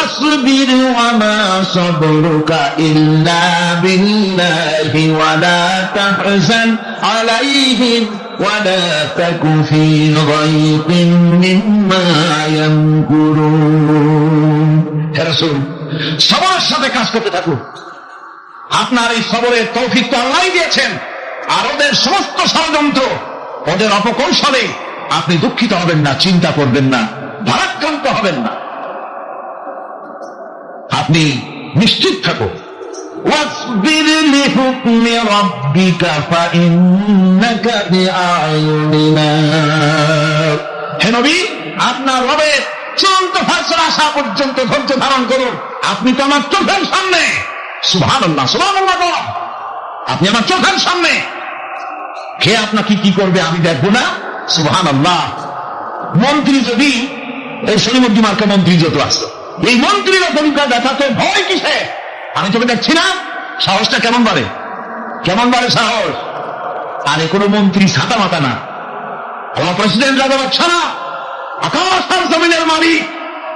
ওয়াসবির ওয়া মা সাবরুকা ইল্লা বিল্লাহি ওয়া লা তাহজান আলাইহিম ওয়া লা তাকু ফী যায়কিন মিম্মা ইয়ামকুরুন। হে রাসূল, সবার সাথে কাজ করতে থাকুন। আপনার এই সবরের তৌফিক তো আল্লাহই দিয়েছেন, আর ওদের সমস্ত ষড়যন্ত্র, ওদের অপকৌশলে আপনি দুঃখিত হবেন না, চিন্তা করবেন না, ভারাক্রান্ত হবেন না, আপনি নিশ্চিত থাকুন। ওয়াসবির লিহুকমি রাব্বিকা ফাইন্নাকা বিআয়ুনিনা। হে নবী, আপনার রবের চূড়ান্ত ফয়সালা আসা পর্যন্ত ধৈর্য ধারণ করুন। আপনি তো আমার চোখের সামনে। সুবহানাল্লাহ, সুবহানাল্লাহ। আপনি আমার চোখের সামনে, কে আপনাকে কি করবে আমি দেখবো না? সুবহানাল্লাহ। মন্ত্রী যদি, এই সলিমুদ্দিন মার্কা মন্ত্রী যত আছে, এই মন্ত্রীর ভূমিকা দেখাতে ভয় কিসে? আমি তোকে দেখছি না? সাহসটা কেমন বাড়ে, কেমন বাড়ে সাহস? আরে কোনো মন্ত্রী ছাতা মাতা না, আমার প্রেসিডেন্ট রাজা বাচ্চা না, আকাশ আর জমিনের মালিক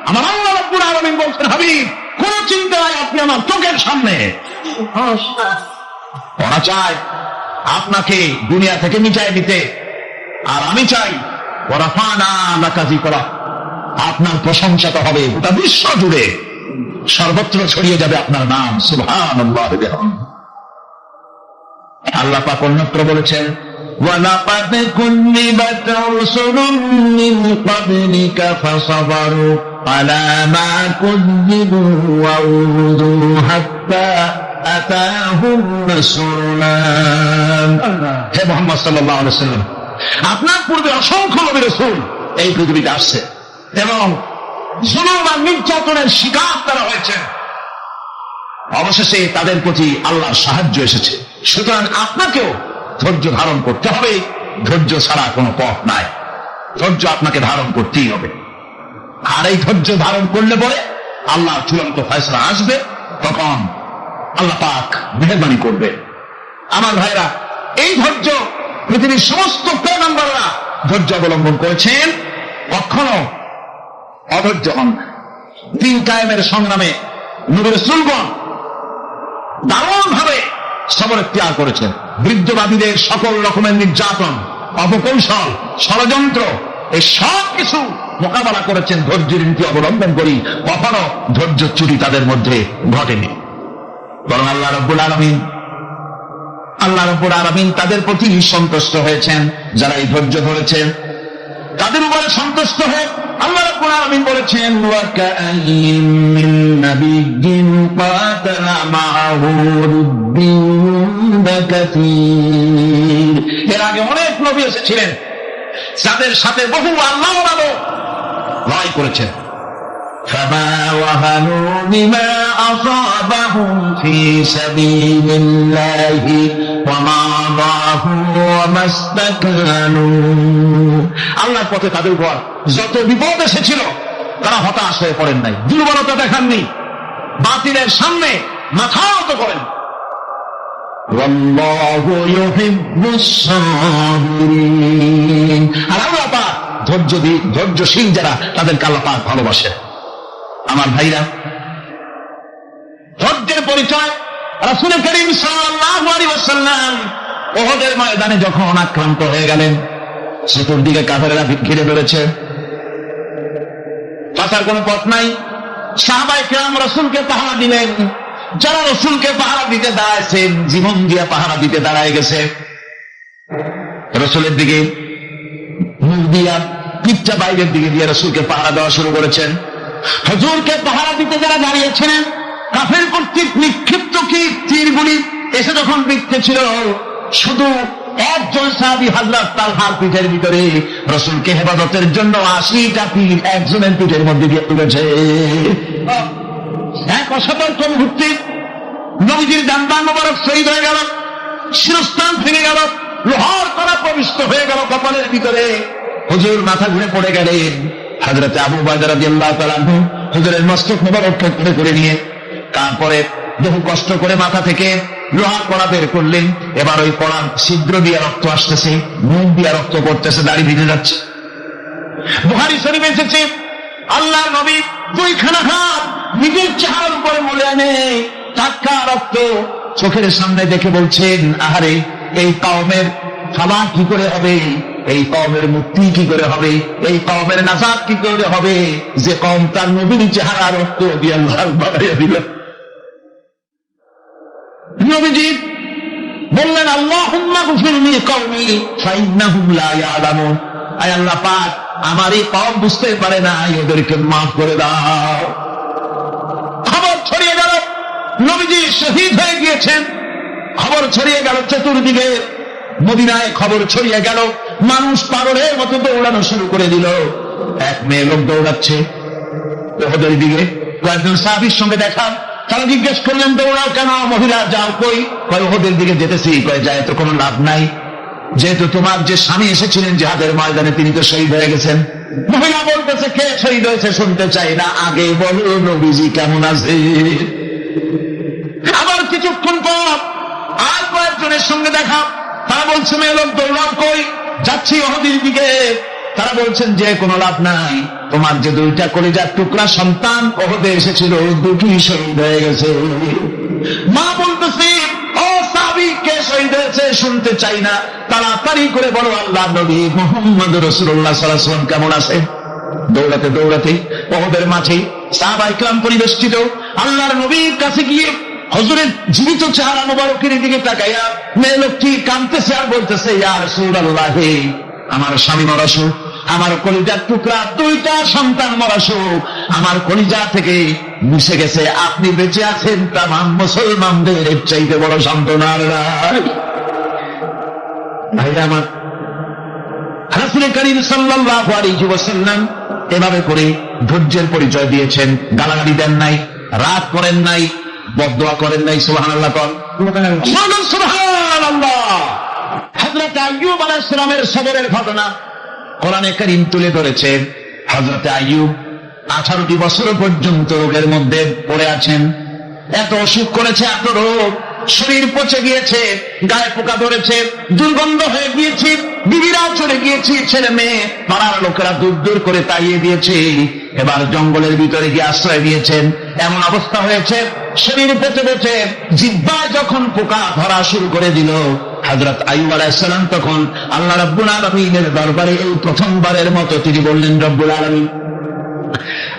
আমার আল্লাহ রাব্বুল আলামিন বলছেন, হাবিব কোন চিন্তা নাই, আপনি আমার চোখের সামনে। ওরা চায় আপনাকে দুনিয়া থেকে মিটাই দিতে, আর আমি চাই ওরা ফানা লাকাজি করা। আপনার প্রশংসা তো হবে গোটা বিশ্ব জুড়ে, সর্বত্র ছড়িয়ে যাবে আপনার নাম। সুবহানাল্লাহ। আল্লাহ পাক অন্যত্র বলেছেন, ওয়ালাকাদ কুযযিবাত রুসুলুম মিন ক্বাবলিকা ফাসাবারু আলা মা কুযযিবু ওয়া উযু হাত্তা আতাহুম রাসূলুনা। হে মুহাম্মদ সাল্লাল্লাহু আলাইহি ওয়াসাল্লাম, আপনার পূর্বে অসংখ্য নবী রাসূল এই পৃথিবীতে আসছে এবং জুলুম আর নির্যাতনের শিকার তারা হয়েছে। অবশেষে তাদের প্রতি আল্লাহর সাহায্য এসেছে। সুতরাং আপনাকেও ধৈর্য ধারণ করতে হবে, ধৈর্য ছাড়া কোনো পথ নাই। ধৈর্য আপনাকে ধারণ করতেই হবে, আর এই ধৈর্য ধারণ করলে পরে আল্লাহর চূড়ান্ত ফয়সালা আসবে, তখন আল্লাহ পাক মেহেরবানি করবে। আমার ভাইরা, এই ধৈর্য পৃথিবীর সমস্ত পয়গম্বররা ধৈর্য অবলম্বন করেছেন, কখনো অধৈর্য হন। দিন কায়েমের সংগ্রামে নবী রাসূলগণ দারুণ ভাবে সবর ইখতিয়ার করেছেন। বৃদ্ধবাদীদের সকল রকমের নির্যাতন, অপকৌশল, ষড়যন্ত্র, এই সব কিছু মোকাবেলা করেছেন ধৈর্যের নীতি অবলম্বন করি। কখনো ধৈর্যচ্যুতি তাদের মধ্যে ঘটেনি, বরং আল্লাহ রাব্বুল আলামিন তাদের প্রতি সন্তুষ্ট হয়েছেন। যারা এই ধৈর্য ধরেছেন তাদের উপরে সন্তুষ্ট হয়ে আল্লাহ রাব্বুল আলামিন বলেছেন, ওয়া কাআইয়িন মিন নাবিয়্যিন কাতালা মাআহু রিব্বিয়ুন কাসীর। এর আগে অনেক নবী এসেছিলেন যাদের সাথে বহু আল্লাহর আলো লড়াই করেছেন। ফামা ওয়াহানু লিমা আসাবাহুম ফি সাবিলিল্লাহি ওয়া মা দাহু ওয়া মাস্তাকানু। আল্লাহর পথে তাদের উপর যত বিপদ এসেছিল তারা হতাশ হয়ে পড়েন নাই, দুর্বলতা দেখাননি, বাতিলের সামনে মাথা নত করেন। ওয়াল্লাহু ইউহিব্বুস সাবিরিন। আর আল্লাহ পাক ধৈর্যশীল যারা, তাদেরকে আল্লাহ পাক ভালোবাসে। আমার ভাইরা, ধৈর্যের পরিচয় রাসূল করিম সাল্লাল্লাহু আলাইহি ওয়াসাল্লাম উহুদের ময়দানে যখন আক্রান্ত হয়ে গেলেন, চতুর্দিকে কাফেররা ঘিরে ধরেছে, বাঁচার কোনো পথ নাই। সাহাবায়ে কেরাম রাসূলকে পাহারা দিলেন। যারা রাসূলকে পাহারা দিতে দাঁড়াইছে, জীবন দিয়ে পাহারা দিতে দাঁড়ায় গেছে, রাসূলের দিকে মুখ দিয়া, পিঠটা বাইরের দিকে দিয়ে রাসূলকে পাহারা দেওয়া শুরু করেছেন। হুজুরকে পাহারা দিতে যারা দাঁড়িয়েছিলেন, কাফের কর্তৃক নিক্ষিপ্ত কি তীরগুলি এসে যখন বিদ্ধ ছিল, শুধু একজন সাহাবী হযরত তালহার পিঠের ভিতরে রাসূলকে হেফাজতের জন্য 80টা তীর একজনের পিঠের মধ্যে দিয়ে তুলেছে। এক অসতর্ক মুহূর্তে নবীজির জানদান মোবারক শহীদ হয়ে গেল, শিরস্থান ভেঙে গেল, লোহার কড়া প্রবিষ্ট হয়ে গেল কপালের ভিতরে। হুজুর মাথা ঘুরে পড়ে গেলেন। হযরত আবু উবাইদা রাদিয়াল্লাহু তাআলা আনহু হুজুরের মস্তক মোবারক করে নিয়ে তারপরে বহু কষ্ট করে মাথা থেকে লোহার কড়া বের করলেন। এবার ওই কড়ার ছিদ্র দিয়ে রক্ত আসতেছে, মুখ দিয়ে রক্ত পড়তেছে, দাড়ি ভিজে যাচ্ছে। বুখারী শরীফে এসেছে, আল্লাহর নবী দুইখানা হাত রক্ত চোখের সামনে দেখে বলছেন, আহারে এই কওমের খাবার কি করে হবে, এই কওমের মুক্তি কি করে হবে, এই কওমের নাজাত কি করে হবে, যে কওম তার নবীর চেহারা রক্ত দিয়ে আল্লাহ বাড়িয়ে দিল। নবীজি বললেন, আল্লাহুম্মা গফিরলি কওমি ফাইন্নাহুম লা ইয়ালামুন, আয় আল্লাহ পাক আমার এই কওম বুঝতে পারে না, এদেরকে মাফ করে দাও। খবর ছড়িয়ে গেল নবীজি শহীদ হয়ে গিয়েছেন। খবর ছড়িয়ে গেল চতুর্দিকে, মদিনায় খবর ছড়িয়ে গেল, মানুষ পাগলের মতো দৌড়ানো শুরু করে দিল। এক মেয়ে লোক দৌড়াচ্ছে ওদের দিকে, কয়েকজন সাহাবীর সঙ্গে দেখা, তারা জিজ্ঞেস করলেন দৌড়াও কেন, মহিলা যাও কই, কয় ওদের দিকে যেতেছি, কয় যায় তো কোনো লাভ নাই, যেহেতু তোমার যে স্বামী এসেছিলেন জিহাদের ময়দানে তিনি তো শহীদ হয়ে গেছেন। মহিলা বলতেছে কে শহীদ হয়েছে শুনতে চাই না, আগে বলো নবীজি কেমন আছে। আবার কিছুক্ষণ পর আর কয়েকজনের সঙ্গে দেখা, তারা বলছে মেয়ে লোক দৌড়াও কই, যাচ্ছি ওহদের দিকে। তারা বলছেন যে কোনো লাভ নাই, তোমার যে দুইটা কলিজার টুকরা সন্তান ওহদে এসেছিল দুটি শহীদ হয়ে গেছে। মা বলতেছি ও সাহাবী কে শহীদ হয়েছে শুনতে চাই না, তাড়াতাড়ি করে বলো আল্লাহ নবী মুহাম্মদ রাসূলুল্লাহ সাল্লাল্লাহু আলাইহি ওয়াসাল্লাম কেমন আছে। দৌড়াতে দৌড়াতে ওহদের মাঝে সাহাবায়ে কেরাম পরিবেষ্টিত, আল্লাহর নবীর কাছে গিয়ে হুজুরের জীবিত চেহারা মোবারকের দিকে তাকাইয়া মেয়ে লোকটি কাঁদতেছে আর বলতেছে, ইয়া রাসূলুল্লাহ আমার স্বামী মরাশু, আমার কলিজার টুকরা দুইটা সন্তান মরাশু, আমার কলিজা থেকে মিশে গেছে, আপনি বেঁচে আছেন তামাম মুসলমানদের চাইতে বড় সান্ত্বনার নাই। ভাইরা আমার, রাসূল করিম সাল্লাল্লাহু আলাইহি ওয়াসাল্লাম এভাবে করে ধৈর্যের পরিচয় দিয়েছেন, গালাগালি দেন নাই, রাগ করেন নাই, বদদোয়া করেন নাই। সুবহানাল্লাহ, সুবহানাল্লাহ। হযরত আইয়ুব আলাইহিস সালামের সবরের ঘটনা কোরআনে কারীম তুলে ধরেছেন। হযরত আইয়ুব 18টি বছর পর্যন্ত রোগের মধ্যে পড়ে আছেন, এত অসুখ করেছে, এত রোগ, শরীর পচে গিয়েছে, গায়ে পোকা ধরেছে, দুর্গন্ধ হয়ে গিয়েছে, বিবিরাও চলে গিয়েছে, ছেলে মেয়ে পাড়ার লোকেরা দূর দূর করে তাড়িয়ে দিয়েছে। এবার জঙ্গলের ভিতরে গিয়ে আশ্রয় নিয়েছেন। এমন অবস্থা হয়েছে শরীর পচে পচে জিহ্বায় যখন পোকা ধরা শুরু করে দিল, হযরত আইয়ুব আলাইহিস সালাম তখন আল্লাহ রাব্বুল আলামিনের দরবারে এই প্রথমবারের মতো তিনি বললেন, রব্বুল আলামিন,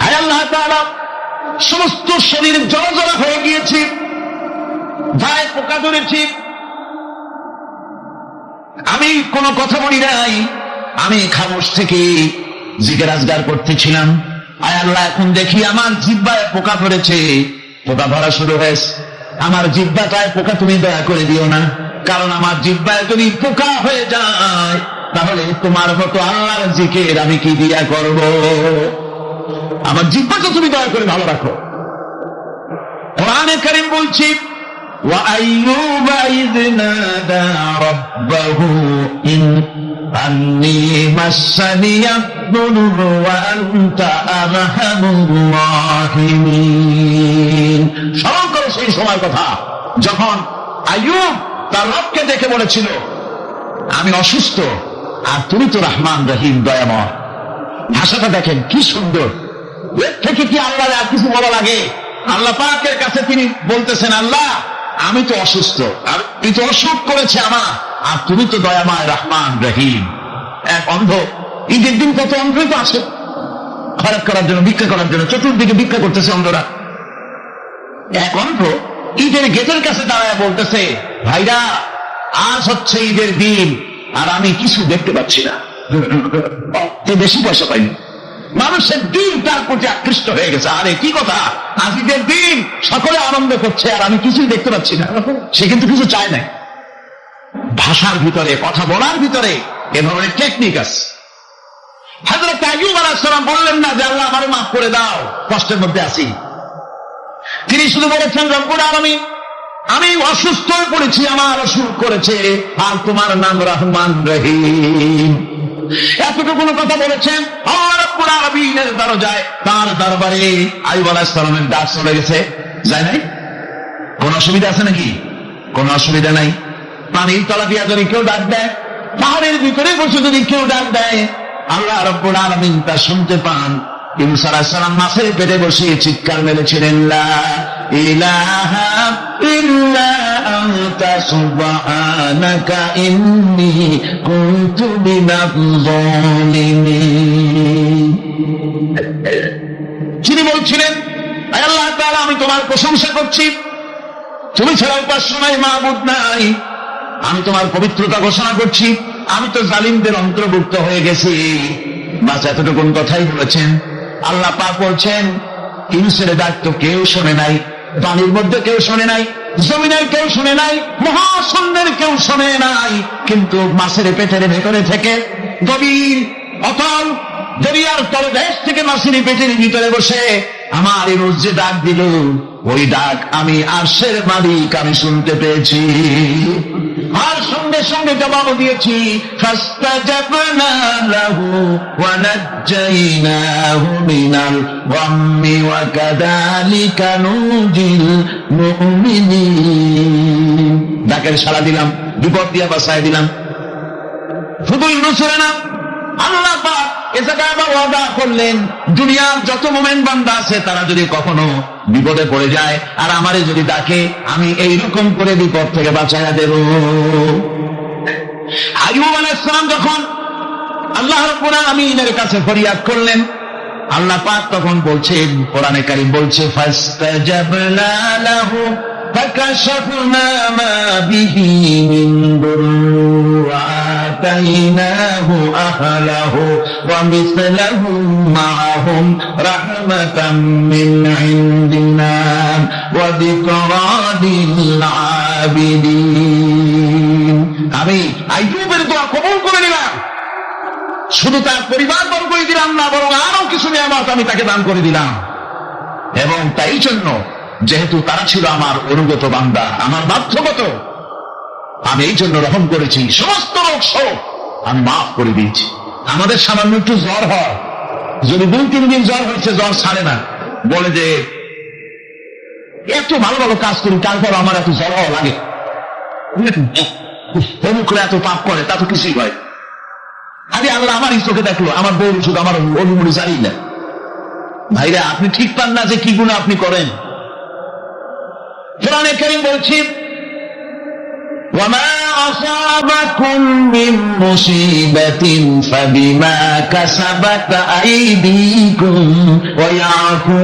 আয় আল্লাহ তাআলা, সমস্ত শরীর জড়জড় হয়ে গিয়েছে, গায়ে পোকা ধরেছি, আমি কোনো কথা বলি নাই, আমি খামোশ থেকে জিকির আজগার করতেছিলাম। আয় আল্লাহ, এখন দেখি আমার জিহ্বায় পোকা ধরেছে, পোকা ধরা শুরু হয়েছে, আমার জিহ্বাটায় পোকা তুমি দয়া করে দিও না, কারণ আমার জিহ্বায় যদি পোকা হয়ে যায় তাহলে তোমার মতো আল্লাহর জিকির আমি কি দিয়া করব, আমার জিহ্বাটা তুমি দয়া করে ভালো রাখো। কোরআনে কারীম বলছি, وأيوب إذ نادى ربه إني مسني الضر وأنت أرحم الراحمين। স্মরণ করো সেই সময় কথা যখন আইয়ুব তার রবকে দেখে বলেছিল, আমি অসুস্থ আর তুমি তো রহমান রহিম দয়াময়। ভাষাটা দেখেন কি সুন্দর, এর থেকে কি আল্লাহ আর কিছু বলা লাগে? আল্লাহ পাকের কাছে তিনি বলতেছেন, আল্লাহ আমি তো অসুস্থ, আমি তো অসুখ করেছে আমার, আর তুমি তো দয়াময় রহমান রহিম। এক অন্ধ, ঈদের দিন কত অন্ধ তো আসে খরচ করার জন্য, ভিক্ষা করার জন্য, চতুর্দিকে ভিক্ষা করতেছে অন্ধরা। এক অন্ধ ঈদের গেটের কাছে দাঁড়ায় বলতেছে, ভাইরা আজ হচ্ছে ঈদের দিন আর আমি কিছু দেখতে পাচ্ছি না, বেশি পয়সা পাইনি। মানুষের দিন তার প্রতি আকৃষ্ট হয়ে গেছে, আরে কি কথা, আজ ঈদের দিন সকলে আনন্দ করছে আর আমি কিছুই দেখতে পাচ্ছি না। সে কিন্তু কিছু চায় নাই। ভাষার ভিতরে, কথা বলার ভিতরে এ ধরনের টেকনিক আছে। হযরত আইয়ুব আলাইহিস সালাম বললেন না যে আল্লাহ আমারে মাফ করে দাও, কষ্টের মধ্যে আছি। তিনি শুধু বলেছেন, রব্বুল আলামিন আমি অসুস্থ হয়ে পড়েছি, আমার অসুখ করেছে, আর তোমার নাম রহমান রহিম। এতটুকু কথা বলেছেন, আল্লাহ রাব্বুল আলামিনের দরজায়, তার দরবারে আইয়ুব আলাইহিস সালামের ডাক চলে গেছে। যায় নাই? কোন অসুবিধা আছে নাকি? কোন অসুবিধা নাই। পানির তলা দিয়া যদি কেউ ডাক দেয়, পাহাড়ের ভিতরে বসে যদি কেউ ডাক দেয়, আল্লাহ রাব্বুল আলামিন তা শুনতে পান। ইউনূস আলাইহিস সালাম মাছের পেটে বসে চিৎকার মেরেছিলেন, লা ইলাহা ইল্লা আনতা সুবহানাকা ইন্নী কুনতু মিনাজ জালিমিন। তিনি বলছিলেন, আল্লাহ তাআলা, আমি তোমার প্রশংসা করছি, তুমি ছাড়া উপাস্য নাই, মাবুদ নাই, আমি তোমার পবিত্রতা ঘোষণা করছি, আমি তো জালিমদের অন্তর্ভুক্ত হয়ে গেছি। বাস এতটুকুন কথাই বলেছেন। আল্লাহ পাক বলছেন, ইউনুসের ডাক তো কেউ শোনে নাই, পানির মধ্যে কেউ শোনে নাই, জমিনের কেউ শোনে নাই, মহাশূন্যের কেউ শোনে নাই, কিন্তু মাছের পেটের ভেতরে থেকে গভীর অতল দরিয়ার তলদেশ থেকে মাছের পেটের ভিতরে বসে আমার ইউনুস যে ডাক দিল, ওই ডাক আমি আরশের মালিক আমি শুনতে পেয়েছি, আর সঙ্গে সঙ্গে জবাব দিয়েছি। ফাস্তাজাবনা লাহু ওয়া নাজ্জাইনাহু মিনাল গাম্মি ওয়া কাযালিকা নুজিল মুমিনিন। ডাকের সাড়া দিলাম, বিপদ দিয়ে বাঁচায় দিলাম। শুধু ইউনুসের না, আল্লাহ পাক এ জায়গায় আবার ওয়াদা করলেন, দুনিয়ার যত মুমিন বান্দা আছে তারা যদি কখনো বিপদে পড়ে যায় আর আমারে যদি ডাকে, আমি এইরকম করে বিপদ থেকে বাঁচায়া দেব। আইয়ুব আলাইহিস সালাম যখন আল্লাহ রাব্বুল আলামিনের কাছে ফরিয়াদ করলেন, আল্লাহ পাক তখন বলছেন, কোরআনে কারীম বলছে, ফাস্তাজাবনা লাহু ফাকাশাফনা মা বিহি মিন দুরর আতাইনাহু আহলাহু ওয়া মিসলাহুম মাআহুম রাহমাতাম মিন ইনদিনা ওয়া যিকরা লিল আবিদিন। আমি আইয়ুবের দোয়া কবুল করে নিলাম, শুধু তার পরিবার বর্গই দিলাম না, বরং আরো কিছু নিয়ামত আমি তাকে দান করে দিলাম। এবং তাই জন্য যেহেতু তারা ছিল আমার অনুগত বান্দা, আমার বাধ্যগত, আমি এই জন্য রহম করেছি, সমস্ত রোগ শোক আমি মাফ করে দিয়েছি। আমাদের সামান্য একটু জ্বর হয়, যদি 2-3 দিন জ্বর হয়েছে, জ্বর ছাড়ে না, বলে যে এত ভালো ভালো কাজ করি, তারপর আমার এত জ্বর হওয়া লাগে, অমুক করে এত পাপ করে, তা তো কিছুই হয়। আরে আল্লাহ আমার চোখে দেখলো, আমার বউ শুধু আমার অনুমতি জানি না। ভাইরা, আপনি ঠিক পান না যে কি গুনাহ আপনি করেন। কোরআনে কারীম বলছে, ওয়ামা আসাবাকুম মিন মুসিবাতিন ফাবিমা কাসাবাত আইদিকুম ওয়া ইয়াফু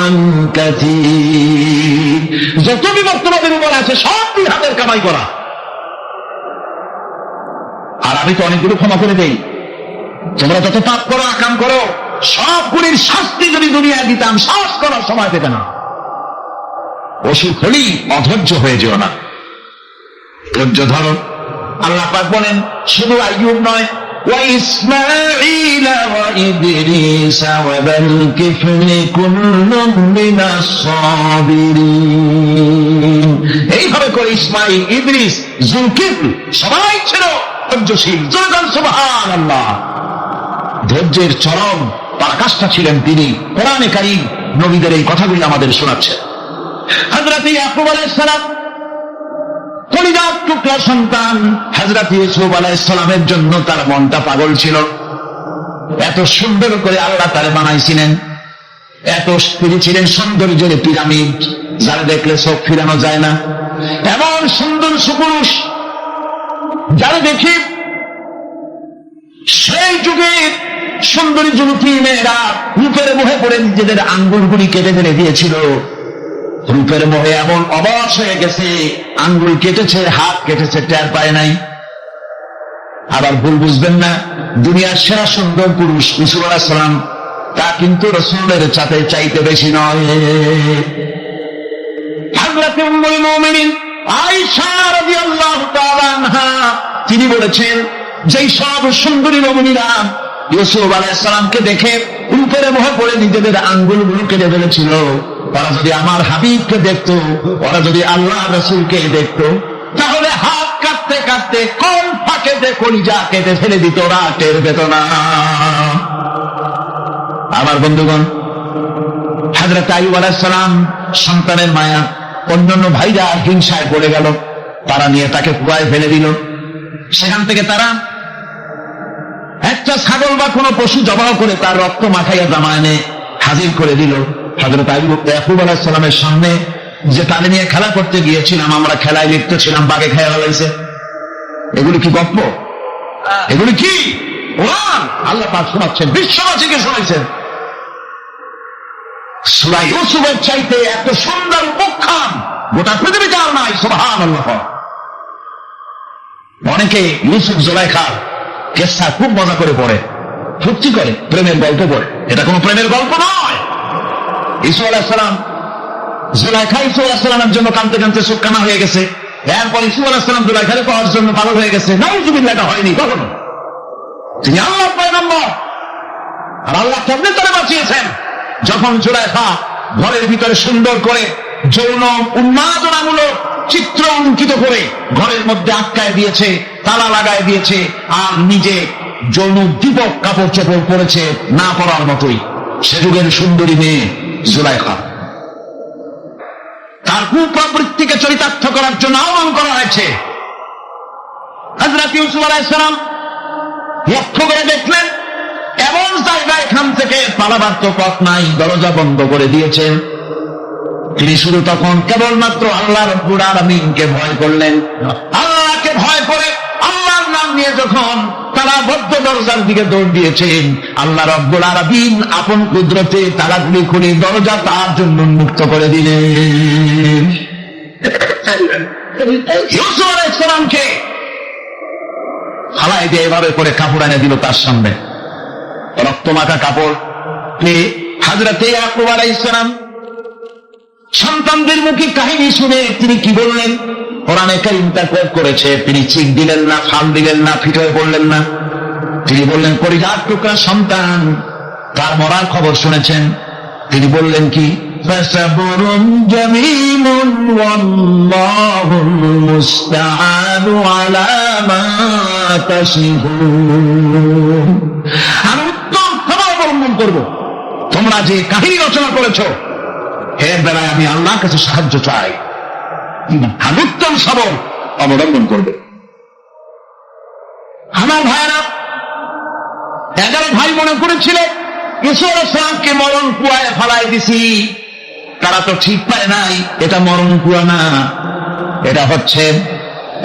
আন কাসীর। যত বিপদ তোমাদের উপর আছে সব দুই হাতের কামাই করা, আর আমি তো অনেকগুলো ক্ষমা করে দেই। তোমরা যত পাপ করো, আকাম করো, সবগুলির শাস্তি যদি দুনিয়ায় দিতাম, সাহস করার সময় পেতে না। অসুখ হলেই অধৈর্য হয়ে যেও না, ধৈর্য ধরো। আল্লাহ পাক বলেন, শুধু আইয়ুব নয়, ওয়া ইসমাঈল ওয়া ইদরিস ওয়া যাল কিফলি কুল্লুম মিনাস সাবিরিন। এইভাবে করে ইসমাঈল, ইদরিস, যুলকিফল সবাই ছিল ধৈর্যশীল। জোরে সুবহানাল্লাহ। ধৈর্যের চরম পরাকাষ্ঠা ছিলেন তিনি। কোরআনে কারীম নবীদের এই কথাগুলি আমাদের শোনাচ্ছে। হযরত ইয়াকুব আলাইহিস সালাম, কলিজার টুকরা সন্তান হযরত ইউসুফ আলাইহিস সালামের জন্য তার মনটা পাগল ছিল। এত সুন্দর করে আল্লাহ তারে বানাইছিলেন, এত তিনি ছিলেন সৌন্দর্যের পিরামিড, যারা দেখলে চোখ ফিরানো যায় না। এমন সুন্দর সুপুরুষ যারা দেখি সেই যুগে সুন্দরী যুবতী মেয়েরা রূপের মোহে পড়ে নিজেদের আঙ্গুলগুলি কেটে ফেলে দিয়েছিল। রূপের মোহে এমন অবশ হয়ে গেছে, আঙ্গুল কেটেছে, হাত কেটেছে, টের পায় নাই। আবার ভুল বুঝবেন না, দুনিয়ার সেরা সুন্দর পুরুষ ইউসুফ আলাইহিস সালাম, তা কিন্তু রাসূলের চাইতে বেশি নয়। হযরত উম্মুল মুমিনিন আয়েশা রাদিয়াল্লাহু তাআলা আনহা তিনি বলেছেন, যেই সব সুন্দরী রমণীরা ইউসুফ আলাইহিস সালামকে দেখে রূপের মোহে পড়ে নিজেদের আঙ্গুলগুলো কেটে ফেলেছিল, ওরা যদি আমার হাবিবকে দেখতো, ওরা যদি আল্লাহ রাসূলকে দেখতো, তাহলে হাত কাটতে কাটতে কোন ফাঁকেতে কলিজা কেটে ফেলে দিত, ওরা টের পেত না। আমার বন্ধুগণ, হযরত আইয়ুব আলাইহিস সালাম সন্তানের মায়া, অন্যান্য ভাইরা হিংসায় পড়ে গেল, তারা নিয়ে তাকে কুয়ায় ফেলে দিল। সেখান থেকে তারা একটা ছাগল বা কোনো পশু জবাহ করে তার রক্ত মাখাইয়া জামানে হাজির করে দিল। হযরত ইয়াকুব আলাইহিস সালামের সামনে যে তাদের নিয়ে খেলা করতে গিয়েছিলাম, আমরা খেলায় লিপ্ত ছিলাম, বাঘে খেয়ে ফেলাইছে। এগুলি কি গল্প? এগুলি কি কোরআন? আল্লাহ পাক শোনাচ্ছেন, বিশ্ববাসীকে শোনাইছেন। সূরা ইউসুফের চাইতে এত সুন্দর উপাখ্যান গোটা পৃথিবীতে আর নাই। সুবহানাল্লাহ। অনেকে ইউসুফ জুলাইখার কেসা খুব মজা করে পড়ে, ফুর্তি করে, প্রেমের গল্প পড়ে। এটা কোনো প্রেমের গল্প নয়। ইউসুফ আলাইহিস সালাম, জুলাইখা ইউসুফ আলাইহিস সালামের জন্য কাঁদতে কাঁদতে চোখ কানা হয়ে গেছে। এরপর ইউসুফ আলাইহিস সালাম জুলাইখাকে পাওয়ার জন্য পাগল হয়ে গেছে। নাউযুবিল্লাহ, এটা হয়নি কখনো। তিনি আল্লাহর পয়গম্বর, আর আল্লাহ কেমনে তারা বাঁচিয়েছেন। যখন জুলাইখা ঘরের ভিতরে সুন্দর করে যৌন উন্মাদনামূলক চিত্র অঙ্কিত করে ঘরের মধ্যে আটকায় দিয়েছে, তালা লাগায় দিয়েছে, আর নিজে যৌন দীপক কাপড় চোপড় পরেছে না পরার মতোই। সে যুগের সুন্দরী মেয়ে জুলাইখা। তার কুপ্রবৃত্তিকে চরিতার্থ করার জন্য আহ্বান করা হয়েছে। হযরত ইউসুফ আলাইহিস সালাম লক্ষ্য করে দেখলেন এমন জায়গা, এখান থেকে পালাবার তো পথ নাই, দরজা বন্ধ করে দিয়েছেন। তিনি শুধু তখন কেবলমাত্র আল্লাহ রাব্বুল আলামিনকে ভয় করলেন। আল্লাহকে ভয় করে আল্লাহর নাম নিয়ে যখন তারা বদ্ধ দরজার দিকে দৌড় দিয়েছেন, আল্লাহ রাব্বুল আলামিন আপন কুদরতে তালাগুলি খুলে দরজা তার জন্য উন্মুক্ত করে দিলেন। ইউসুফ আলাইহিস সালামকে হালাই দিয়ে এভাবে করে কাপড় এনে দিল তার সামনে, রক্তমাখা কাপড়। হযরত ইয়াকুব আলাইহিস সালাম সন্তানদের মুখে কাহিনী শুনে তিনি কি বললেন? কোরআনে কারীম তা কোট করেছে। তিনি চিক দিলেন না, ফাল দিলেন না, ফিট হয়ে পড়লেন না। তিনি বললেন, কলিজার টুকরা সন্তান, তার মরার খবর শুনেছেন। তিনি বললেন কি? ফাসাবরুন জামিলুন ওয়াল্লাহুল মুস্তাআনু আলা মা তাসিফুন। আমি উত্তম ক্ষমা অবলম্বন করব। তোমরা যে কাহিনী রচনা করেছো এর বেলায় আমি আল্লাহর কাছে সাহায্য চাই। আমি উত্তম সবর অবলম্বন করবে। আমার ভাইয়েরা, 11 ভাই মনে করেছিল ইউসুফ আলাইহিস সালামকে মরণ কুয়ায় ফেলাই দিছি। তারা তো ঠিক পায় নাই এটা মরণ কুয়া না, এটা হচ্ছে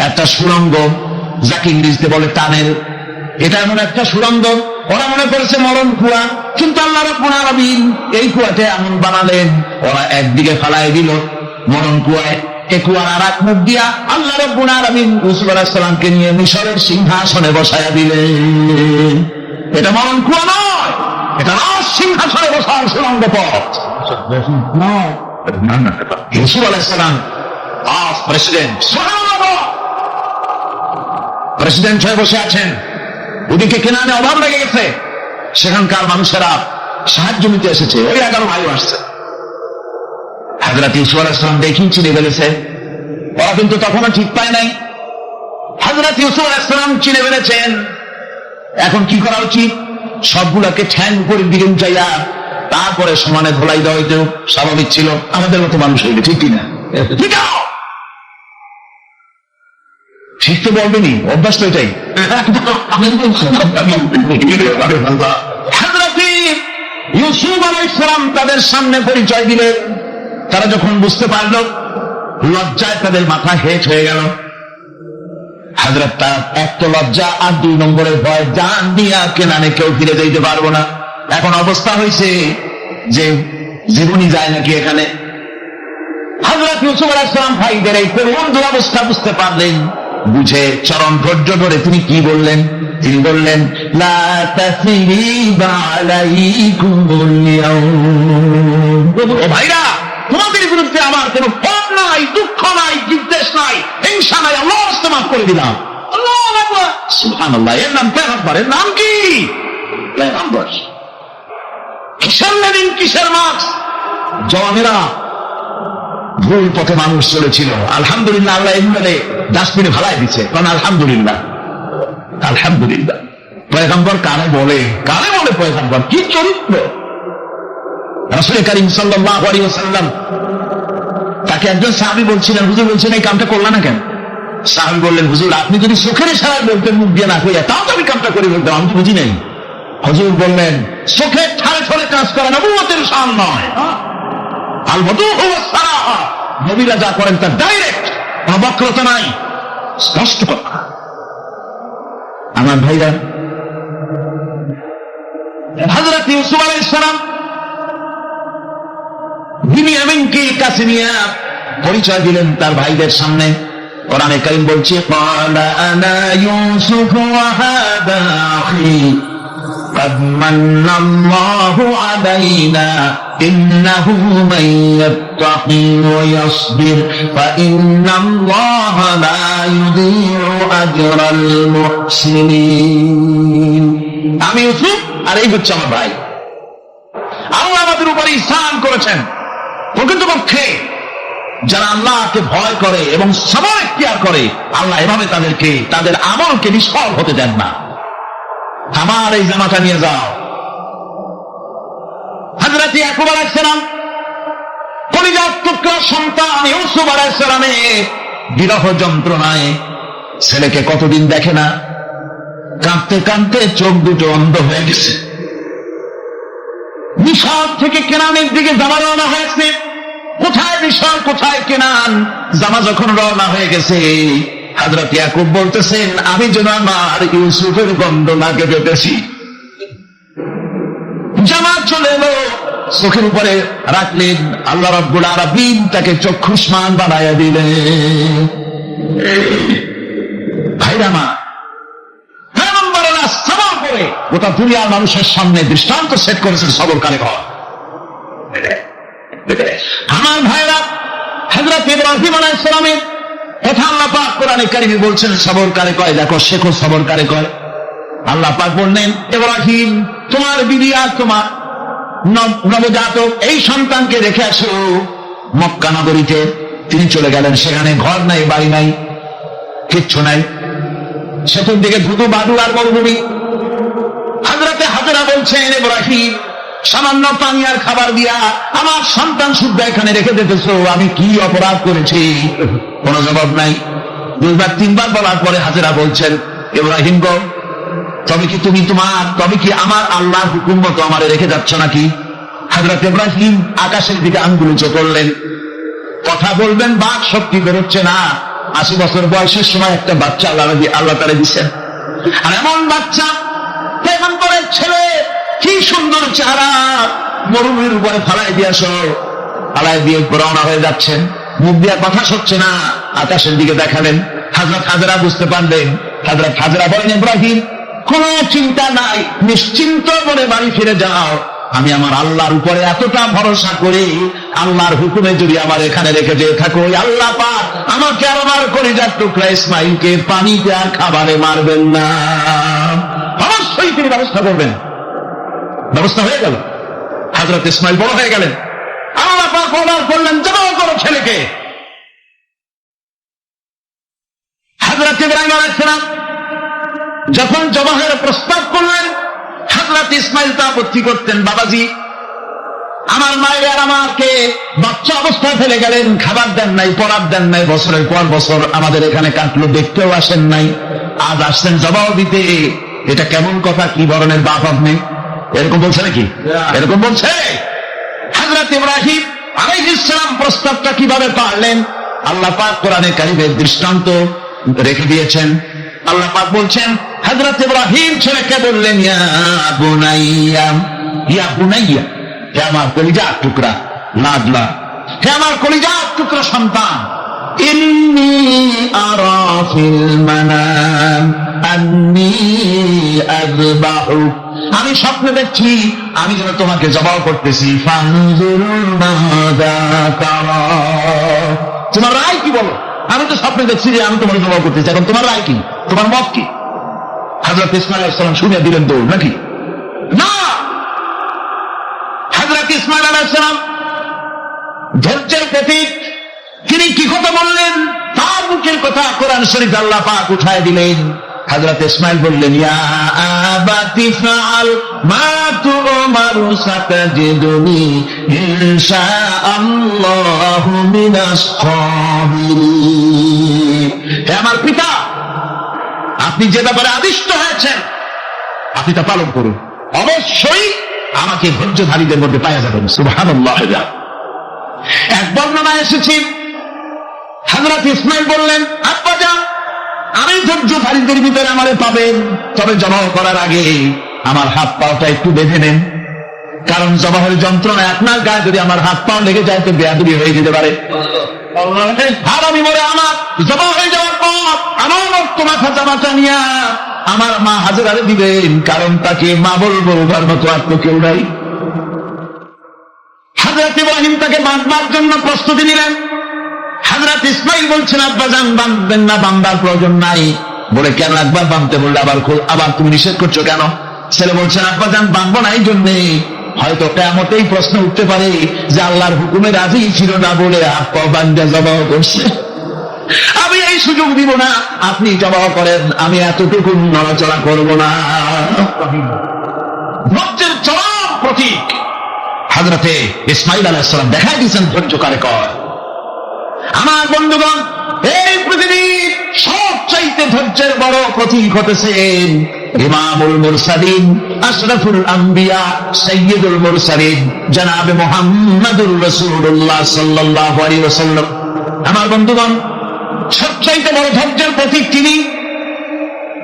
একটা সুড়ঙ্গ, যাকে ইংরেজিতে বলে টানেল। এটা এমন একটা সুড়ঙ্গ, ওরা মনে করেছে মরণ কুয়া, কিন্তু আল্লাহ রাব্বুল আলামিন এই কুয়াতে এমন বানালেন, ওরা একদিকে ফেলাই দিল মরণ কুয়ায়, এই কুয়ার আর এক মুখ দিয়া আল্লাহ রাব্বুল আলামিন ইউসুফ আলাইহিস সালামকে নিয়ে মিশরের সিংহাসনে বসায়া দিলেন। এটা মরণ কুয়া নয়, এটা রাজ সিংহাসনে বসার সুড়ঙ্গ পথ। ইউসুফ আলাইহিস সালাম আজ প্রেসিডেন্ট, প্রেসিডেন্ট হয়ে বসে আছেন। ওদিকে কেনানে অভাব লেগে গেছে, সেখানকার মানুষেরা সাহায্য নিতে এসেছে। ওই 11 ভাই আসছে। হযরত ইউসুফ আলাইহিস সালাম দেখেই চিনে ফেলেছে, ওরা কিন্তু তখনও ঠিক পায় নাই। হযরত ইউসুফ আলাইহিস সালাম চিনে ফেলেছেন। এখন কি করা উচিত? সবগুলাকে ঠ্যাং উপরের দিকে উঠাইয়া তারপরে সমানে ধোলাই দেওয়া হইতেও স্বাভাবিক ছিল, আমাদের মতো মানুষ হইবে, ঠিক কিনা? ঠিক তো বলবেনি, অভ্যাস তো এটাই। হযরত ইউসুফ আলাইহিস সালাম তাদের সামনে পরিচয় দিলেন। তারা যখন বুঝতে পারল, লজ্জায় তাদের মাথা হেট হয়ে গেল। হযরত তার এক তো লজ্জা, আর 2 নম্বরের ভয়, জান দিয়া কেনানে কেউ ফিরে যাইতে পারবো না। এখন অবস্থা হয়েছে যে জীবনই যায় নাকি এখানে। হযরত ইউসুফ আলাইহিস সালাম ভাইদের এই করুণ দুরবস্থা বুঝতে পারলেন, বুঝে চরম ধৈর্য ধরে তিনি কি বললেন? তিনি বললেন, লা তাসরিবা আলাইকুমুল ইয়াউম। ও ভাইরা, তোমাদের বিরুদ্ধে আমার কোনো পাপ নাই, দুঃখ নাই, বিদ্বেষ নাই, হিংসা নাই, আল্লাহ মাফ করে দিলাম। আল্লাহু আকবার, সুবহানাল্লাহ। এর নাম পয়গম্বর। এর নাম কি? পয়গম্বর। কিসের লেনিন, কিসের মার্কস? জওয়ানেরা ভুল পথে মানুষ চলেছিল, আলহামদুলিল্লাহ আল্লাহ এগুলো ডাস্টবিনে ফেলাই দিচ্ছে। কারণ আলহামদুলিল্লাহ, আলহামদুলিল্লাহ। পয়গম্বর কানে বলে, কানে বলে পয়গম্বর, কি চরিত্র! রাসূল কারীম সাল্লাল্লাহু আলাইহি ওয়াসাল্লাম তাকে একজন সাহাবী বলছিলেন, হুজুর বলছেন এই কামটা করলা না কেন? সাহাবী বললেন, হুজুর আপনি যদি চোখের ইশারায় বলতেন, মুখ দিয়ে না কইয়া, তাও তো আমি কামটা করে বলতাম, আমি তো বুঝি নাই। হুজুর বললেন, চোখের ঠাড়ে ঠাড়ে কাজ করা নবুয়তের শান নয়। আল-ওযু হুয়া সারাহা, নবীরা যা করেন তার ডাইরেক্ট, কোনো বক্রতা নাই, স্পষ্ট কথা। আমার ভাইরা, হযরত ইউসুফ আলাইহিস সালাম বিনিয়ামিনকে কাছে নিয়ে পরিচয় দিলেন তার ভাইদের সামনে। কোরআনে কারীম বলছে, ক্বালা আনা ইউসুফ ওয়া হাদা আখি قد من الله علينا إنه من يتقي ويصبر فإن الله لا يضيع أجر المحسنين। আমি ইউসুফ আর এই হচ্ছে আমার ভাই। আল্লাহ আমাদের উপর ইহসান করেছেন। প্রকৃতপক্ষে যারা আল্লাহকে ভয় করে এবং সবর ইখতিয়ার করে, আল্লাহ এভাবে তাদেরকে তাদের আমলকে নিষ্ফল হতে দেন না। আমার এই জামাটা নিয়ে যাও। হযরত ইয়াকুব আলাইহিস সালাম কলিজার টুকরা সন্তান ইউসুফ আলাইহিস সালামের বিরহ যন্ত্রণায় ছেলেকে কতদিন দেখে না, কাঁদতে কাঁদতে চোখ দুটো অন্ধ হয়ে গেছে। মিশর থেকে কেনানের দিকে জামা রওনা হয়েছে। কোথায় মিশর, কোথায় কেনান? জামা যখন রওনা হয়ে গেছে, হযরত ইয়াকুব বলতেছেন, আমি যেন আমার ইউসুফের গন্ধ নাকে পেতেছি। জামা চলে এলো, চোখের উপরে রাখলেন, আল্লাহ রাব্বুল আলামিন তাকে চক্ষুষ্মান বানাইয়া দিলেন। ভাইরা মা, পয়গম্বরেরা সবর করে গোটা দুনিয়ার মানুষের সামনে দৃষ্টান্ত সেট করেছেন সবরকারী ঘর। আমার ভাইরা, হযরত ইব্রাহিম আলাইহিস সালামের কথা আল্লাহ পাক কোরআনে কারিমে বলছেন সবরকারী কয়, দেখো শেখো সবরকারী কয়। আল্লাহ পাক বললেন, ইব্রাহিম তোমার বিবি আর তোমার নবজাতক এই সন্তানকে রেখে আসো মক্কা নগরীতে। তিনি চলে গেলেন, সেখানে ঘর নাই, বাড়ি নাই, কিচ্ছু নাই, চতুর্দিকে ধুধু বাদু আর মরুভূমি। হযরতে হাজেরা বলছেন, ইব্রাহিম সামান্য পানি আর খাবার দিয়া আমার সন্তান শুদ্ধ এখানে রেখে দিতেছ, আমি কি অপরাধ করেছি? কোন জবাব নাই। দুইবার তিনবার বলার পরে হাজেরা বলছেন, ইব্রাহিম গো, তবে কি আমার আল্লাহর হুকুম মতো আমারে রেখে যাচ্ছ নাকি? হযরত ইব্রাহিম আকাশের দিকে আঙ্গুল উঁচু করলেন। কথা বলবেন, বাক শক্তি বেরোচ্ছে না। 80 বছর বয়সের সময় একটা বাচ্চা আল্লাহ তাআলা দিচ্ছেন, আর এমন বাচ্চা পয়গম্বরের ছেলে, কি সুন্দর চেহারা, মরুভূমির উপরে ফালাই দিয়ে রওনা হয়ে যাচ্ছেন। মুখ দিয়ে কথা সরছে না, আকাশের দিকে দেখালেন। হযরত হাজেরা বুঝতে পারলেন। হযরত হাজেরা বলেন, ইব্রাহিম কোনো চিন্তা নাই, নিশ্চিন্ত মনে বাড়ি ফিরে যাও। আমি আমার আল্লাহর উপরে এতটা ভরসা করি, আল্লাহর হুকুমে যদি আমার এখানে রেখে যেয়ে থাকো, আল্লাহ পাক আমাকে আর আমার কলিজার টুকরা ইসমাইলকে পানিতে আর খাবারে মারবেন না, অবশ্যই তিনি ব্যবস্থা করবেন। ব্যবস্থা হয়ে গেল। হযরত ইসমাইল বড় হয়ে গেলেন। আল্লাহ পাক অর্ডার করলেন, জবাই করো ছেলেকে। হযরত ইব্রাহিম আলাইহিস সালাম যখন জবাহের প্রস্তাব করলেন, হযরত ইসমাইল তা আপত্তি করতেন, বাবাজি আমার মায়ের আর আমাকে বাচ্চা অবস্থায় ফেলে গেলেন, খাবার দেন নাই, পরার দেন নাই, বছরের পর বছর আমাদের এখানে কাটলো, দেখতেও আসেন নাই, আজ আসছেন জবাব দিতে। এটা কেমন কথা? কি ধরনের বাপ আপনি? এরকম বলছে নাকি? এরকম বলছে। হযরত ইব্রাহিম আলাইহিস সালাম প্রস্তাবটা কিভাবে পারলেন? আল্লাহ পাক কোরআনে কারীমের দৃষ্টান্ত রেখে দিয়েছেন। আল্লাহ পাক বলছেন, হযরত ইব্রাহিম ছেলেকে বললেন, ইয়া বুনাইয়া, ইয়া বুনাইয়া, হে আমার কলিজার টুকরা লাডলা, হে আমার কলিজার টুকরা সন্তান, ইন্নী আরা ফিল মানাম আন্নী আযবাহু, আমি স্বপ্নে দেখছি আমি যেন তোমাকে জবাই করতেছি। ফানজুর মাযা তারা, তোমার রায় কি বলো? আমি তো স্বপ্নে দেখছি যে আমি তোমাকে জবাই করতেছি, এখন তোমার রায় কি, তোমার মত কি? হযরত ইসমাঈল আলাইহিস সালাম শুনে দিলেন দৌড়, নাকি না? হযরত ইসমাঈল আলাইহিস সালাম ধৈর্যের প্রতীক, তিনি কি কথা বললেন? তার মুখের কথা কোরআন শরীফ আল্লাহ পাক উঠায় দিলেন। হযরত ইসমাঈল বললেন, ইয়া আবাতি ফাআল মা তুমারু সাতাজিদুনি ইনশাআল্লাহু মিনাস সাবিরিন, হে আমার পিতা, আপনি যে ব্যাপারে আদিষ্ট হয়েছেন আপনি তা পালন করুন, অবশ্যই আমাকে ধৈর্যধারীদের মধ্যে পাওয়া যাবেন। সুবহানাল্লাহ। এক বর্ণনায় এসেছে হযরত ইসমাঈল বললেন, আব্বাজান আমি ধৈর্যধারীদের ভিতরে আমারে পাবেন, তবে জবাহ করার আগে আমার হাত পাওটা একটু বেঁধে নেন, কারণ জবাহের যন্ত্রণায় আপনার গায়ে যদি আমার হাত পাও লেগে যায় তো বেয়াদবি হয়ে যেতে পারে। আর আমি মরে আমার জবাহ হয়ে যাওয়ার পর আমার রক্ত মাথা জামাটা নিয়ে আমার মা হাজেরারে দিবেন, কারণ তাকে মা বলবো তার মতো আর তো কেউ নাই। হযরত ইব্রাহিম তাকে বাঁধবার জন্য প্রস্তুতি নিলেন। হযরত ইসমাঈল বলছেন, আব্বাজান বাঁধবেন না, বাঁধার প্রয়োজন নাই। বলে কেন? একবার বাঁধতে বললে আবার তুমি নিষেধ করছো কেন? ছেলে বলছেন, আব্বাজান বাঁধবো না এই জন্যে, হয়তো কিয়ামতেই প্রশ্ন উঠতে পারে যে আল্লাহর হুকুমে রাজি ছিল না বলে হাত পা বাঁধা জবাহ করছে। আমি এই সুযোগ দিব না, আপনি জবাহ করেন, আমি এতটুকু নড়াচড়া করব না। ধৈর্যের চরম প্রতীক হযরতে ইসমাঈল আলাইহিস সালাম দেখাই দিয়েছেন ধৈর্য কারে কয়। আমার বন্ধুগণ, এই পৃথিবীর সবচাইতে ধৈর্যের বড় প্রতীক হতেছেন ইমামুল মুরসালিন, আশরাফুল আম্বিয়া, সাইয়্যিদুল মুরসালিন জনাবে মুহাম্মদুর রাসূলুল্লাহ সাল্লাল্লাহু আলাইহি ওয়াসাল্লাম। আমার বন্ধুগণ, সবচাইতে বড় ধৈর্যের প্রতীক তিনি।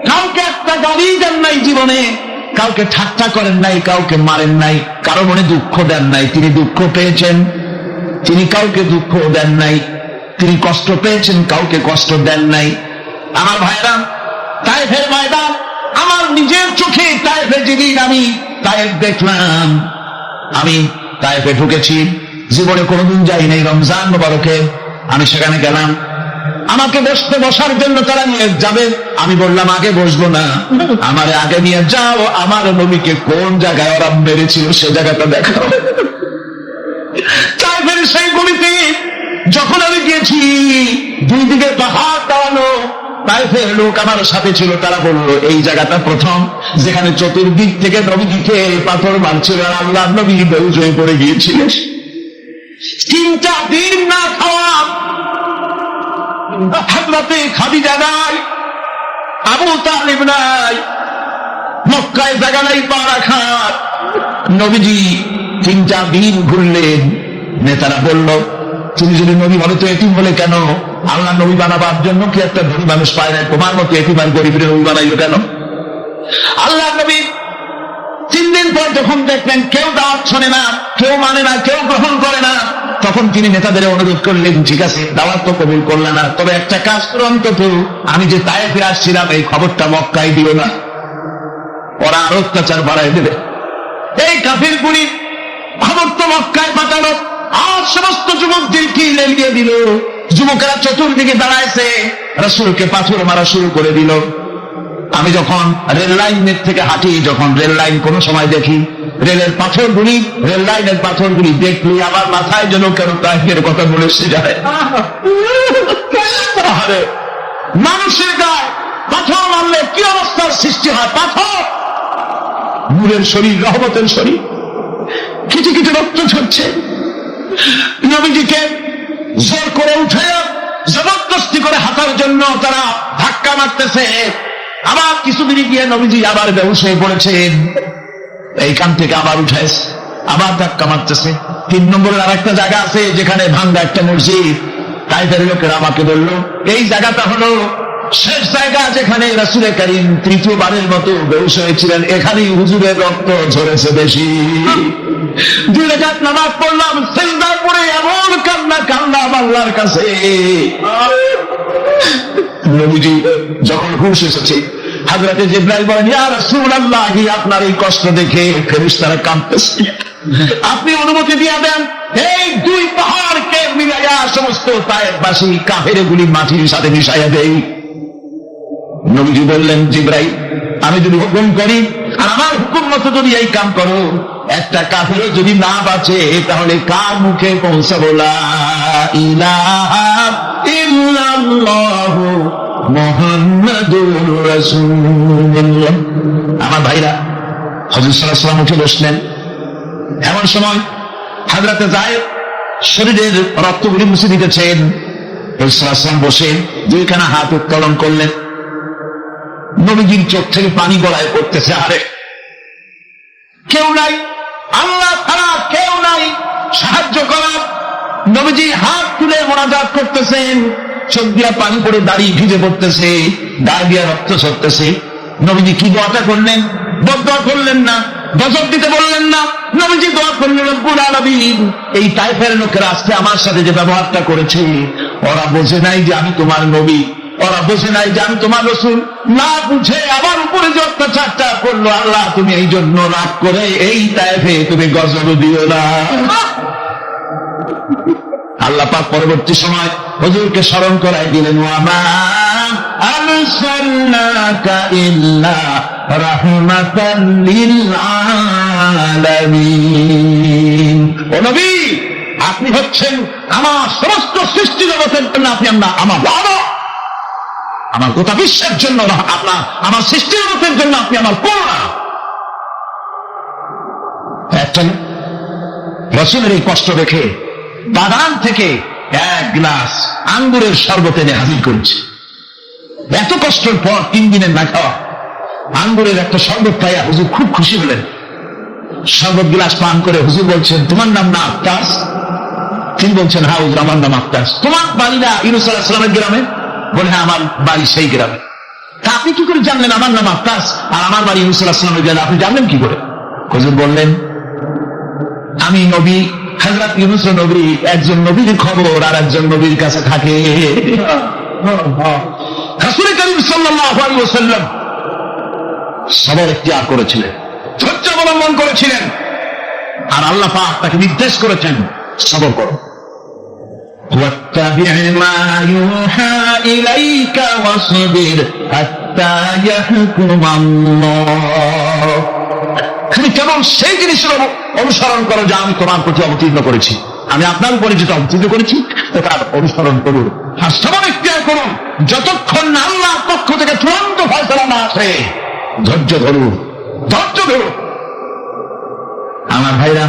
কাউকে একটা গালি দেন নাই জীবনে, কাউকে ঠাট্টা করেন নাই, কাউকে মারেন নাই, কারো মনে দুঃখ দেন নাই। তিনি দুঃখ পেয়েছেন, তিনি কাউকে দুঃখ দেন নাই। তিনি কষ্ট পেয়েছেন, কাউকে কষ্ট দেন নাই। আমার ভাইরা, তায়েফের ময়দান, আমার নিজের চোখে তায়েফে যেদিন আমি তায়েফ দেখলাম, আমি তায়েফে ঢুকেছি, জীবনে কোনোদিন যাই নাই। রমজান মোবারকে আমি সেখানে গেলাম, আমাকে বসার জন্য তারা নিয়ে যাবে। আমি বললাম আগে বসবো না, আমারে আগে নিয়ে যাও, আমার নবীকে কোন জায়গায় ওরা মেরেছিল সে জায়গাটা দেখাও। তায়েফের সেই গলিতে যখন আমি গিয়েছি, দুই দিকে পাহাড় দাঁড়ানো, তায়েফের লোক আমার সাথে ছিল, তারা বললো এই জায়গাটা প্রথম যেখানে চতুর্দিক থেকে নবীকে পাথর মারছিল আর আল্লাহ নবী বেহুশ হয়ে পড়ে গিয়েছিলেন। 3টা দিন না খাওয়া, হযরতে খাদিজা নাই, আবু তালিব নাই, মক্কায় জায়গা নাই পা রাখার। নবীজি 3টা দিন ঘুরলেন। নেতারা বলল, তুমি যদি নবী বলো তো এতিম বলে কেন? আল্লাহ নবী বানাবার জন্য কি একটা ধনী মানুষ পায় না? তোমার মতো এতিম আর গরিবের নবী বানাইল কেন? আল্লাহ নবী 3 দিন পর যখন দেখলেন কেউ দাওয়াত শোনে না, কেউ মানে না, কেউ গ্রহণ করে না, তখন তিনি নেতাদের অনুরোধ করলেন, ঠিক আছে দাওয়াত তো কবুল করলে না, তবে একটা কাজ করো, অন্তত আমি যে তায়েফে আসছিলাম এই খবরটা মক্কায় দিও না, ওরা আরো অত্যাচার বাড়ায় দেবে। এই কাফিরগুলি খবর তো মক্কায় পাঠালো, আর সমস্ত যুবকদেরকে লেলিয়ে দিল। যুবকেরা চতুর্দিকে দাঁড়াইছে, রাসূলকে পাথর মারা শুরু করে দিল। আমি যখন রেল লাইনের থেকে হাঁটি, যখন রেল লাইন কোন সময় দেখি, রেলের পাথরগুলি, রেল লাইনের পাথরগুলি দেখলি আমার মাথায় যেন কেন তাইফের কথা বলে এসে যায়। আরে মানুষের গায়ে পাথর মারলে কি অবস্থার সৃষ্টি হয়? পাথর নূরের শরীর, রহমতের শরীর, কিছু কিছু রক্ত ঝরছে। নবীজিকে জোর করে উঠে জবরদস্তি করে হাঁটার জন্য তারা ধাক্কা মারতেছে। আবার কিছুদিন গিয়ে নবীজি আবার বেহুশ হয়ে পড়েছেন, এইখান থেকে আবার উঠাইছে, আবার ধাক্কা মারতেছে। 3 নম্বরের আর একটা জায়গা আছে যেখানে ভাঙ্গা একটা মসজিদ। তাইফের লোকেরা আমাকে বললো এই জায়গাটা হলো শেষ জায়গা যেখানে রাসূল করিম 3য়বারের মতো বেহুশ হয়েছিলেন, এখানেই হুজুরের রক্ত ঝরেছে বেশি। 2 রাকাত নামাজ পড়লাম, সিজদায় পড়ে এমন কান্না কান্নাম আল্লাহর কাছে। নবীজি যখন হুঁশ এসেছে, হযরতে জিবরাইল বলেন, ইয়া রাসূলুল্লাহ, আপনার এই কষ্ট দেখে ফেরেশতারা কাঁপতেছে, আপনি অনুমতি দিয়ে দেন এই 2 পাহাড়কে মিলাইয়া সমস্ত তায়েফবাসী কাফেরগুলি মাটির সাথে মিশাইয়া দেই। নবীজি বললেন, জিবরাইল আমি যদি হুকুম করি আর আমার হুকুম মতো যদি এই কাম করো, একটা কাফের যদি না বাঁচে তাহলে কার মুখে পৌঁছাবো লা ইলাহা ইল্লাল্লাহু মুহাম্মাদুর রাসূলুল্লাহ। আমার ভাইরা, হযরত সাল্লাল্লাহু আলাইহি ওয়াসাল্লাম উঠে বসলেন। এমন সময় হযরতে যায়েদ শরীরের রক্তগুলি মুছে দিতেছেন। রাসূল সাল্লাল্লাহু আলাইহি ওয়াসাল্লাম বসে 2খানা হাত উত্তোলন করলেন। নবীজির চোখ থেকে পানি গড়ায় পড়তেছে। আরে কেউ নাই, আল্লাহ ছাড়া কেউ নাই সাহায্য করার। নবীজি হাত তুলে মোনাজাত করতেছেন, চোখ দিয়া পানি পড়ে দাড়ি ভিজে পড়তেছে, গায়ে দিয়া রক্ত ঝরতেছে। নবীজি কি দোয়াটা করলেন? বদদোয়া করলেন না, গজব দিতে বললেন না। নবীজি দোয়া করলেন, রব্বুল আলামিন, এই তায়েফের লোকেরা আজকে আমার সাথে যে ব্যবহারটা করেছে, ওরা বোঝে নাই যে আমি তোমার নবী, ওরা বোঝে নাই যে আমি তোমার রাসূল। না বুঝে আমার উপরে যে অত্যাচারটা করলো, আল্লাহ তুমি এই জন্য রাগ করে এই তায়েফে তুমি গজব দিও না। আল্লাহ পাক পরবর্তী সময় হুজুরকে স্মরণ করাই দিলেন, ওয়ামা আরসালনাকা ইল্লা রাহমাতাল লিল আলামিন। ও নবী, আপনি হচ্ছেন আমার সমস্ত সৃষ্টি জগতের জন্য, আপনি আমার বাবা, আমার গোটা বিশ্বের জন্য, আপনার আমার সৃষ্টি জগতের জন্য আপনি আমার করুণা। একটা রাসূলের এই কষ্ট দেখে বাগান থেকে এক গ্লাস আঙ্গুরের শরবত এনে হাজির করেছে। এত কষ্টের পর 3 দিনের না খাওয়া আঙ্গুরের একটা শরবত পাইয়া হুজুর খুব খুশি হলেন। শরবত গ্লাস পান করে হুজুর বলছেন, তোমার নাম না আক্তাস? তিনি বলছেন, হ্যাঁ হুজুর, আমার নাম আক্তাস। তোমার বাড়ি না ইউনূস আলাইহিস সালামের গ্রামে? বলে, হ্যাঁ আমার বাড়ি সেই গ্রামে। তা আপনি কি করে জানলেন আমার নাম আক্তাস আর আমার বাড়ি ইউনূস আলাইহিস সালামের গ্রামে? আপনি জানলেন কি করে? হুজুর বললেন, আমি নবী, হযরত ইউনূস নবী, একজন নবীর খবর আর একজন নবীর কাছে থাকে। রাসূল করিম সাল্লাল্লাহু আলাইহি ওয়াসাল্লাম সবর ইখতিয়ার করেছিলেন, ধৈর্য অবলম্বন করেছিলেন, আর আল্লাহ পাক তাকে নির্দেশ করেছেন, সবর করো। واتبع ما يوحى إليك واصبر حتى يحكم الله। তুমি কেবল সেই জিনিসের অনুসরণ করো যা আমি তোমার প্রতি অবতীর্ণ করেছি। আমি আপনার উপরে যেটা অবতীর্ণ করেছি তার অনুসরণ করুন, আর সবর ইখতিয়ার করুন যতক্ষণ না আল্লাহর পক্ষ থেকে চূড়ান্ত ফয়সালা না আসে। ধৈর্য ধরুন, ধৈর্য ধরুন। আমার ভাইরা,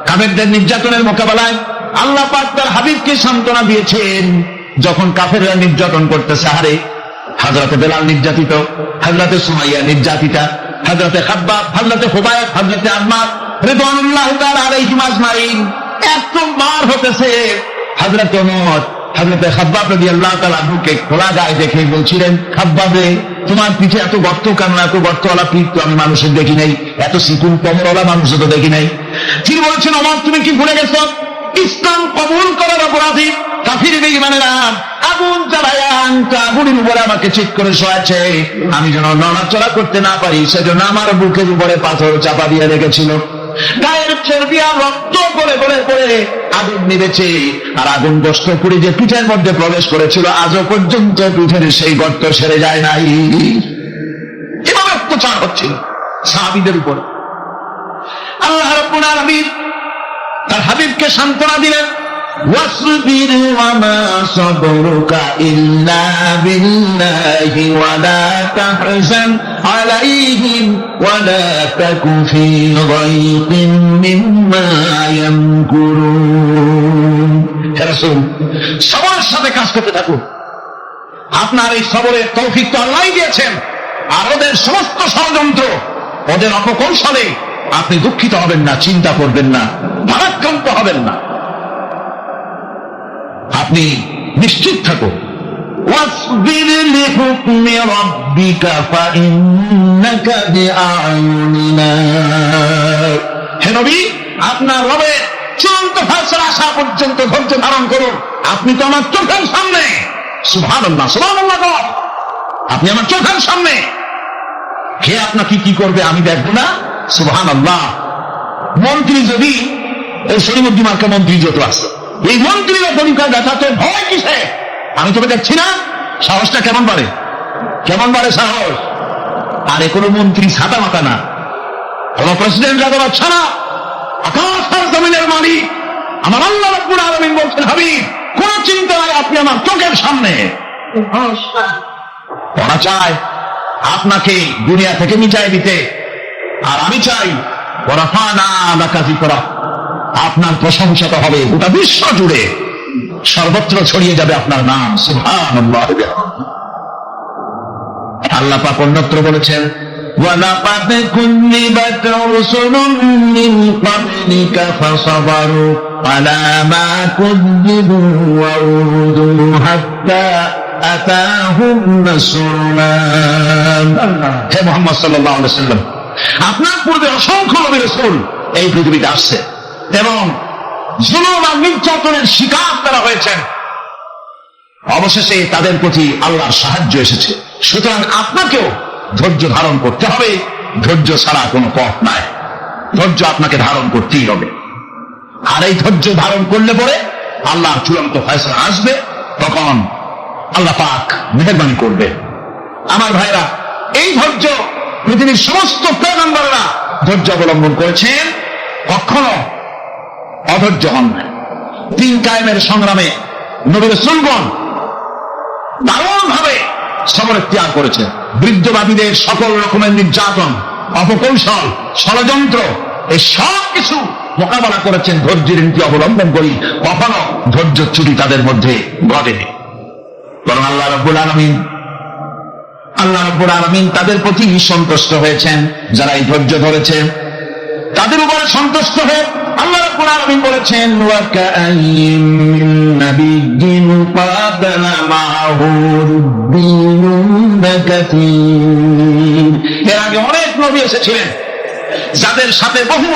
কাফেরদের নির্যাতনের মোকাবেলায় আল্লাহ পাক তার হাবিবকে সান্ত্বনা দিয়েছেন। যখন কাফেররা নির্যাতন করতেছে, হারে হযরতে বেলাল নির্যাতিত, হযরতে সুমাইয়া নির্যাতিতা, হযরতে খাব্বাব, হযরতে হুবায়ব, হযরতে আম্মার রিদওয়ানুল্লাহি তাআলা আলাইহিম আজমাইন এত মার হতেছে। হযরতে ওমর হযরতে খাব্বাব রাদিয়াল্লাহু তাআলা আনহুকে খোলা গায়ে দেখে বলছিলেন, খাব্বাবে, তোমার পিঠে এত গর্ত কেন? এত গর্তওয়ালা পিঠ তো আমি মানুষের দেখি নাই, এত সিকুন কোমরওয়ালা মানুষও তো দেখি নাই। তিনি বলছেন, ওমর তুমি কি ভুলে গেছো? ইসলাম কবুল করার অপরাধী কাফির বেঈমানেরা আগুন জ্বালায়া আগুনের উপরে আমাকে ঠিক করে শোয়াছে, আমি যেন নড়াচড়া করতে না পারি সেজন্য আমার বুকের উপরে পাথর চাপা দিয়ে রেখেছিল। গায়ের চর্বি আর রক্ত করে করে করে আগুন নিবেছে, আর আগুন দষ্ট করে যে পিঠের মধ্যে প্রবেশ করেছিল আজও পর্যন্ত পিঠের সেই গর্ত সেরে যায় নাই। এভাবে অত্যাচার হচ্ছিল সাহাবীদের উপর। আল্লাহ রাব্বুল আলামিন তার হাবিবকে সান্ত্বনা দিলেন, ওয়াসবির ওয়ামা সাবরুকা ইল্লা বিল্লাহি ওয়ালা তাহজান আলাইহিম ওয়ালা তাকু ফি যায়কিন মিম্মা ইয়ামকুরুন। হে রাসূল, সবরের সাথে কাজ করতে থাকুন। আপনার এই সবরের তৌফিক তো আল্লাহই দিয়েছেন, আর ওদের সমস্ত ষড়যন্ত্র, ওদের অপকৌশলে আপনি দুঃখিত হবেন না, চিন্তা করবেন না, ভারাক্রান্ত হবেন না। আপনি নিশ্চিত থাকুন। ওয়াসবির লিহুকমি রাব্বিকা ফাইন্নাকা বিআয়ুনিনা। হে নবী, আপনার রবের চূড়ান্ত ফয়সালা আসা পর্যন্ত ধৈর্য ধারণ করুন। আপনি তো আমার চোখের সামনে। সুবহানাল্লাহ, সুবহানাল্লাহ। আপনি আমার চোখের সামনে। কে আপনাকে কি করবে আমি দেখবো না? সুবহানাল্লাহ। মন্ত্রী যদি এই শরীফুদ্দিন মার্কা মন্ত্রী যত আছে, এই মন্ত্রীরা তরিকা দেখাতে ভয় কিসে? আমি তোকে দেখছি না? সাহসটা কেমন বাড়ে, কেমন বাড়ে সাহস? আরে কোন মন্ত্রী ছাতা মাতা না, কোন প্রেসিডেন্ট রাজা বাচ্চা না, আকাশ আর জমিনের মালিক আমার আল্লাহ রাব্বুল আলামিন বলছেন, হাবিব কোন চিন্তা নাই, আপনি আমার চোখের সামনে। ওরা চায় আপনাকে দুনিয়া থেকে মিটাই দিতে, আর আমি চাই ওরাফানা লাকা যিকরা, আপনার প্রশংসা তো হবে গোটা বিশ্ব জুড়ে, সর্বত্র ছড়িয়ে যাবে আপনার নাম। সুবহানাল্লাহ। আল্লাহ পাক অন্যত্র বলেছেন, ولقد كذبت رسل من قبلك فصبروا على ما كذبوا وأوذوا حتى أتاهم نصرنا হে মুহাম্মদ সাল্লাল্লাহু আলাইহি ওয়াসাল্লাম, আপনার পূর্বে অসংখ্য নবী রাসূল এই পৃথিবীতে আসছে এবং জুলুম আর নির্যাতনের শিকার তারা হয়েছেন। অবশেষে তাদের প্রতি আল্লাহর সাহায্য এসেছে। সুতরাং আপনাকেও ধৈর্য ধারণ করতে হবে, ধৈর্য ছাড়া কোনো পথ নাই। ধৈর্য আপনাকে ধারণ করতেই হবে। আর এই ধৈর্য ধারণ করলে পরে আল্লাহর চূড়ান্ত ফয়সালা আসবে, তখন আল্লাহ পাক মেহেরবানি করবে। আমার ভাইরা, এই ধৈর্য পৃথিবীর সমস্ত পয়গম্বররা ধৈর্য অবলম্বন করেছেন, কখনো অধৈর্য হন না। দিন কায়েমের সংগ্রামে নবী রাসূলগণ দারুণ ভাবে সবরের ত্যাগ করেছে। বৃদ্ধবাদীদের সকল রকমের নির্যাতন, অপকৌশল, ষড়যন্ত্র, এই সব কিছু মোকাবেলা করেছেন ধৈর্যের নীতি অবলম্বন করি। কখনো ধৈর্যচ্যুতি তাদের মধ্যে ঘটেনি, বরং আল্লাহ রাব্বুল আলামিন তাদের প্রতি সন্তুষ্ট হয়েছেন। যারা এই ধৈর্য ধরেছে তাদের উপরে সন্তুষ্ট হয়ে আল্লাহ রাব্বুল আলামিন বলেছেন, ওয়া কাআইয়িম মিন নাবিয়্যিন কাতালা মাআহু রাব্বিয়ুন কাসীর। এর আগে অনেক নবী এসেছিলেন যাদের সাথে বহু